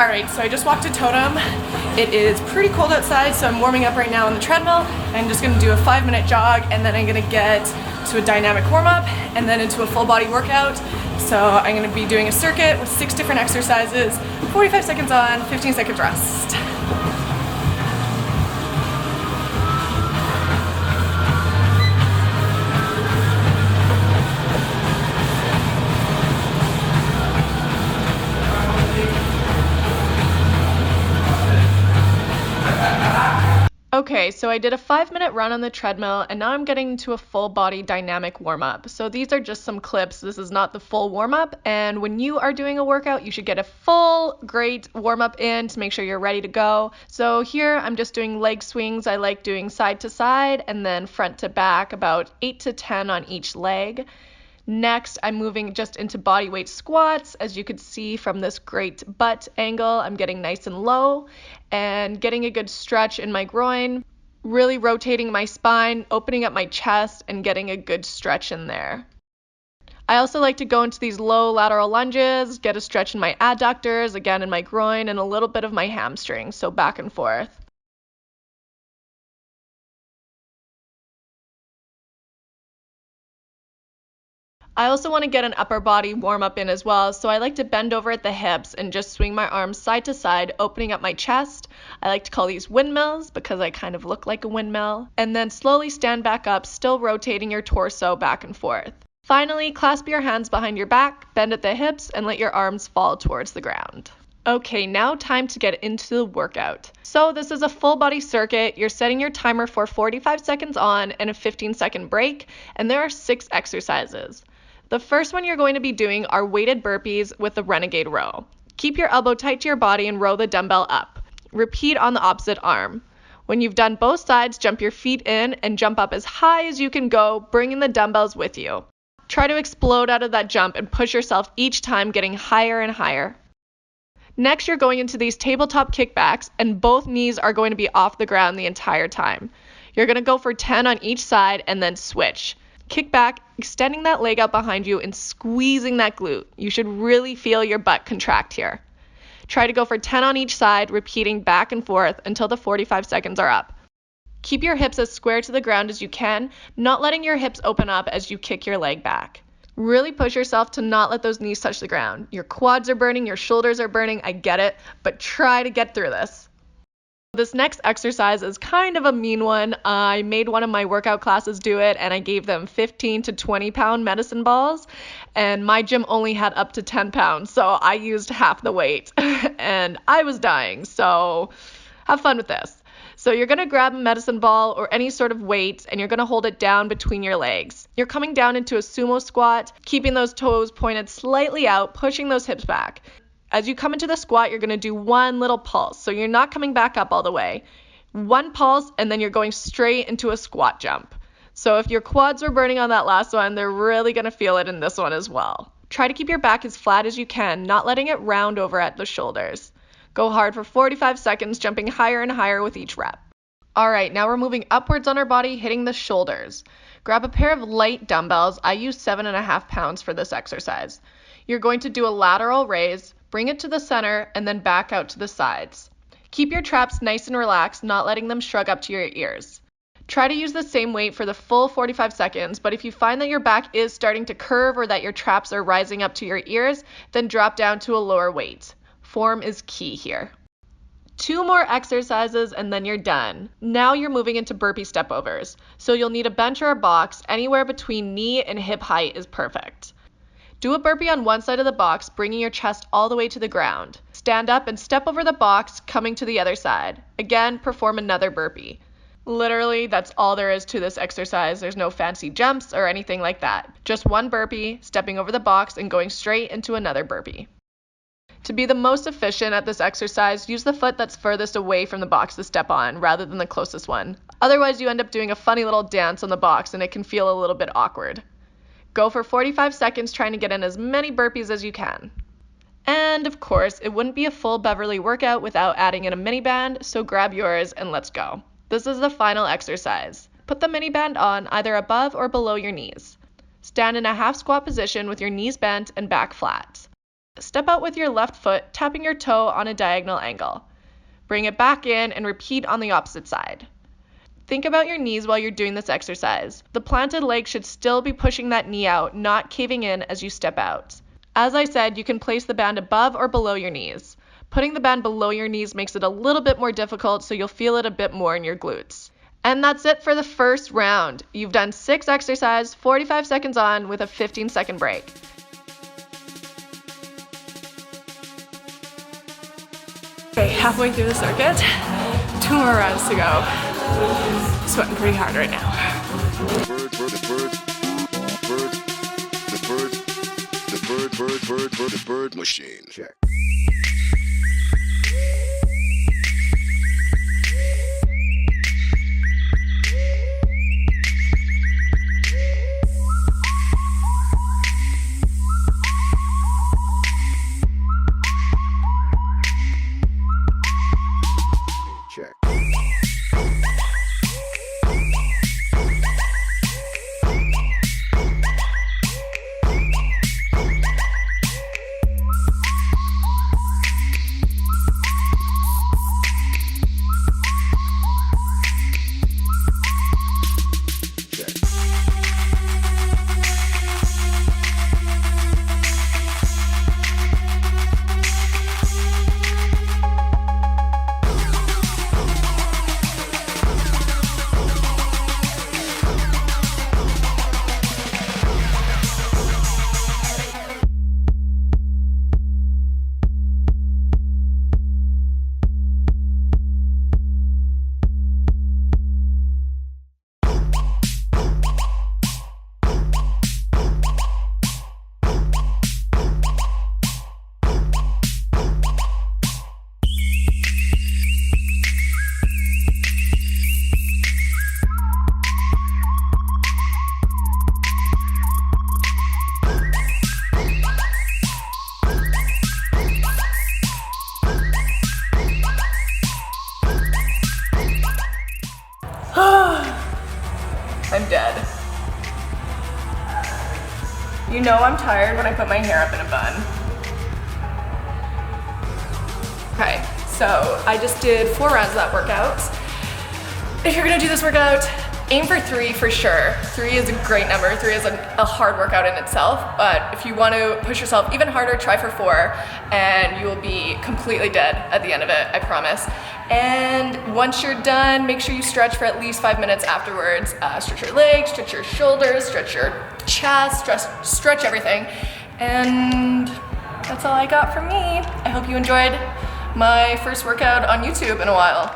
Alright, so I just walked to Totem. It is pretty cold outside, so I'm warming up right now on the treadmill. I'm just going to do a 5-minute jog, and then I'm going to get to a dynamic warm-up, and then into a full body workout. So I'm going to be doing a circuit with 6 different exercises, 45 seconds on, 15 seconds rest. Okay, so I did a 5-minute run on the treadmill, and now I'm getting into a full body dynamic warm-up. So these are just some clips. This is not the full warm-up, and when you are doing a workout, you should get a full, great warm-up in to make sure you're ready to go. So here I'm just doing leg swings. I like doing side to side and then front to back, about 8 to 10 on each leg. Next, I'm moving just into body weight squats. As you could see from this great butt angle, I'm getting nice and low and getting a good stretch in my groin, really rotating my spine, opening up my chest, and getting a good stretch in there. I also like to go into these low lateral lunges, get a stretch in my adductors, again in my groin, and a little bit of my hamstrings, so back and forth. I also want to get an upper body warm up in as well, so I like to bend over at the hips and just swing my arms side to side, opening up my chest. I like to call these windmills because I kind of look like a windmill. And then slowly stand back up, still rotating your torso back and forth. Finally, clasp your hands behind your back, bend at the hips, and let your arms fall towards the ground. Okay, now time to get into the workout. So this is a full body circuit. You're setting your timer for 45 seconds on and a 15-second break, and there are 6 exercises. The first one you're going to be doing are weighted burpees with the renegade row. Keep your elbow tight to your body and row the dumbbell up. Repeat on the opposite arm. When you've done both sides, jump your feet in and jump up as high as you can go, bringing the dumbbells with you. Try to explode out of that jump and push yourself each time, getting higher and higher. Next, you're going into these tabletop kickbacks, and both knees are going to be off the ground the entire time. You're going to go for 10 on each side and then switch. Kick back, extending that leg out behind you and squeezing that glute. You should really feel your butt contract here. Try to go for 10 on each side, repeating back and forth until the 45 seconds are up. Keep your hips as square to the ground as you can, not letting your hips open up as you kick your leg back. Really push yourself to not let those knees touch the ground. Your quads are burning, your shoulders are burning, I get it, but try to get through this. This next exercise is kind of a mean one. I made one of my workout classes do it, and I gave them 15 to 20 pound medicine balls, and my gym only had up to 10 pounds, so I used half the weight, and I was dying, so have fun with this. So you're going to grab a medicine ball or any sort of weight, and you're going to hold it down between your legs. You're coming down into a sumo squat, keeping those toes pointed slightly out, pushing those hips back. As you come into the squat, you're going to do one little pulse. So you're not coming back up all the way. One pulse, and then you're going straight into a squat jump. So if your quads were burning on that last one, they're really going to feel it in this one as well. Try to keep your back as flat as you can, not letting it round over at the shoulders. Go hard for 45 seconds, jumping higher and higher with each rep. All right, now we're moving upwards on our body, hitting the shoulders. Grab a pair of light dumbbells. I use 7.5 pounds for this exercise. You're going to do a lateral raise, bring it to the center, and then back out to the sides. Keep your traps nice and relaxed, not letting them shrug up to your ears. Try to use the same weight for the full 45 seconds, but if you find that your back is starting to curve or that your traps are rising up to your ears, then drop down to a lower weight. Form is key here. 2 more exercises and then you're done. Now you're moving into burpee step-overs. So you'll need a bench or a box. Anywhere between knee and hip height is perfect. Do a burpee on one side of the box, bringing your chest all the way to the ground. Stand up and step over the box, coming to the other side. Again, perform another burpee. Literally, that's all there is to this exercise. There's no fancy jumps or anything like that. Just one burpee, stepping over the box and going straight into another burpee. To be the most efficient at this exercise, use the foot that's furthest away from the box to step on, rather than the closest one. Otherwise, you end up doing a funny little dance on the box and it can feel a little bit awkward. Go for 45 seconds trying to get in as many burpees as you can. And of course, it wouldn't be a full Beverly workout without adding in a mini band, so grab yours and let's go. This is the final exercise. Put the mini band on either above or below your knees. Stand in a half squat position with your knees bent and back flat. Step out with your left foot, tapping your toe on a diagonal angle. Bring it back in and repeat on the opposite side. Think about your knees while you're doing this exercise. The planted leg should still be pushing that knee out, not caving in as you step out. As I said, you can place the band above or below your knees. Putting the band below your knees makes it a little bit more difficult, so you'll feel it a bit more in your glutes. And that's it for the first round. You've done 6 exercises, 45 seconds on with a 15-second break. Okay, halfway through the circuit, 2 more rounds to go. Sweating pretty hard right now. The bird machine. Check. Check. I'm dead. You know I'm tired when I put my hair up in a bun. Okay, so I just did 4 rounds of that workout. If you're gonna do this workout, aim for 3 for sure. 3 is a great number. 3 is a hard workout in itself, but if you want to push yourself even harder, try for 4, and you will be completely dead at the end of it, I promise. And once you're done, make sure you stretch for at least 5 minutes afterwards. Stretch your legs, stretch your shoulders, stretch your chest, stretch everything. And that's all I got from me. I hope you enjoyed my first workout on YouTube in a while.